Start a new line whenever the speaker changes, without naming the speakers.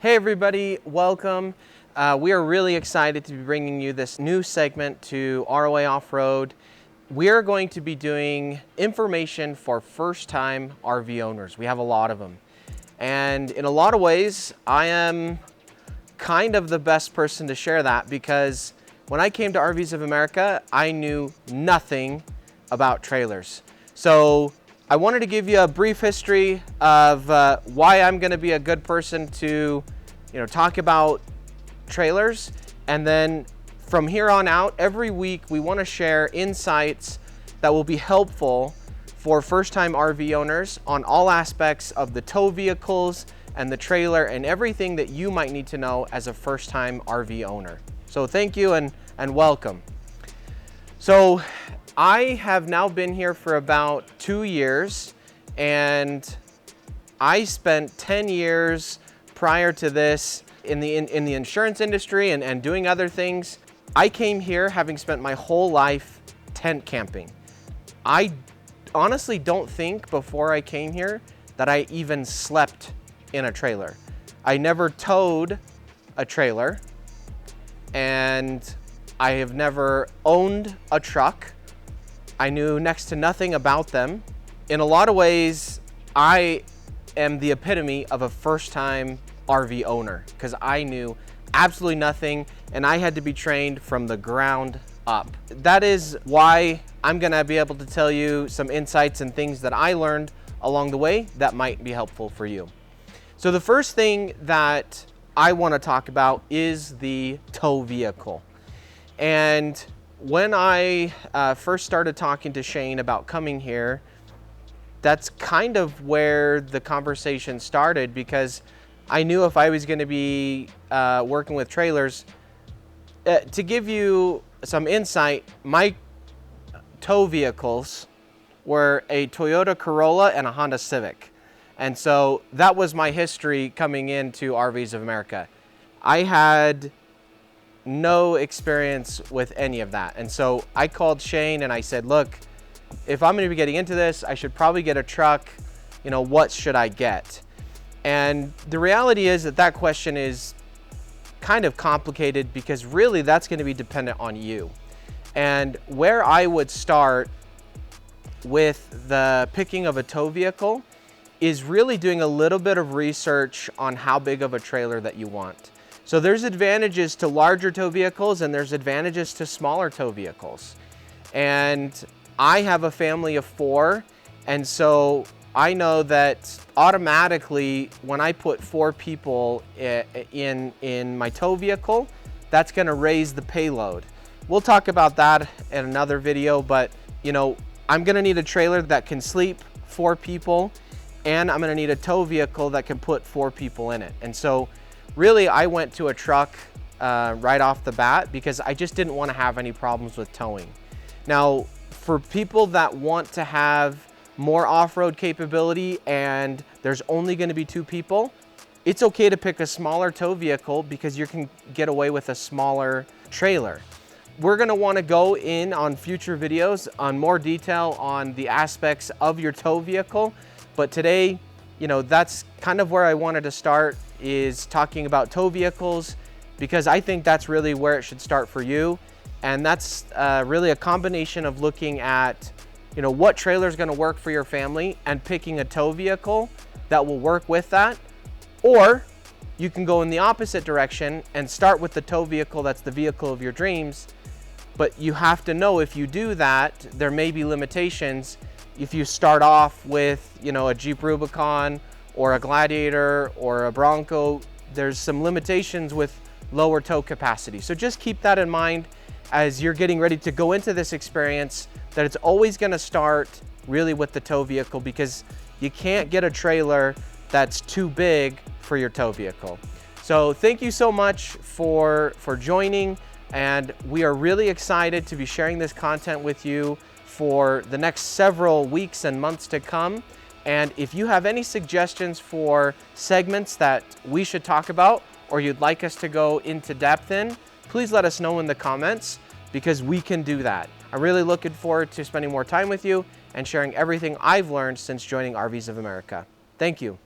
Hey everybody, welcome. We are really excited to be bringing you this new segment to ROA Off-Road. We are going to be doing information for first-time RV owners. We have a lot of them. And in a lot of ways, I am kind of the best person to share that because when I came to RVs of America, I knew nothing about trailers. So I wanted to give you a brief history of why I'm going to be a good person to talk about trailers, and then from here on out, every week we want to share insights that will be helpful for first-time RV owners on all aspects of the tow vehicles and the trailer and everything that you might need to know as a first-time RV owner. So thank you and welcome. So I have now been here for about 2 years, and I spent 10 years prior to this in the insurance industry and doing other things. I came here having spent my whole life tent camping. I honestly don't think before I came here that I even slept in a trailer. I never towed a trailer, and I have never owned a truck. I knew next to nothing about them. In a lot of ways, I am the epitome of a first-time RV owner because I knew absolutely nothing and I had to be trained from the ground up. That is why I'm gonna be able to tell you some insights and things that I learned along the way that might be helpful for you. So the first thing that I want to talk about is the tow vehicle. And when I first started talking to Shane about coming here, that's kind of where the conversation started, because I knew if I was going to be working with trailers, to give you some insight, my tow vehicles were a Toyota Corolla and a Honda Civic. And so that was my history coming into RVs of America. I had no experience with any of that. And so I called Shane and I said, look, if I'm going to be getting into this, I should probably get a truck. What should I get? And the reality is that question is kind of complicated because really that's going to be dependent on you. And where I would start with the picking of a tow vehicle is really doing a little bit of research on how big of a trailer that you want. So there's advantages to larger tow vehicles and there's advantages to smaller tow vehicles. And I have a family of 4, and so I know that automatically when I put 4 people in my tow vehicle, that's going to raise the payload. We'll talk about that in another video, but I'm going to need a trailer that can sleep 4 people, and I'm going to need a tow vehicle that can put 4 people in it. And so really I went to a truck right off the bat because I just didn't want to have any problems with towing. Now, for people that want to have more off-road capability and there's only going to be 2 people, it's okay to pick a smaller tow vehicle because you can get away with a smaller trailer. We're going to want to go in on future videos on more detail on the aspects of your tow vehicle, but today, that's kind of where I wanted to start, is talking about tow vehicles, because I think that's really where it should start for you. And that's really a combination of looking at, what trailer is going to work for your family and picking a tow vehicle that will work with that. Or you can go in the opposite direction and start with the tow vehicle that's the vehicle of your dreams. But you have to know, if you do that, there may be limitations. If you start off with, a Jeep Rubicon or a Gladiator or a Bronco, there's some limitations with lower tow capacity. So just keep that in mind as you're getting ready to go into this experience, that it's always going to start really with the tow vehicle, because you can't get a trailer that's too big for your tow vehicle. So thank you so much for joining, and we are really excited to be sharing this content with you for the next several weeks and months to come. And if you have any suggestions for segments that we should talk about or you'd like us to go into depth in, please let us know in the comments, because we can do that. I'm really looking forward to spending more time with you and sharing everything I've learned since joining RVs of America. Thank you.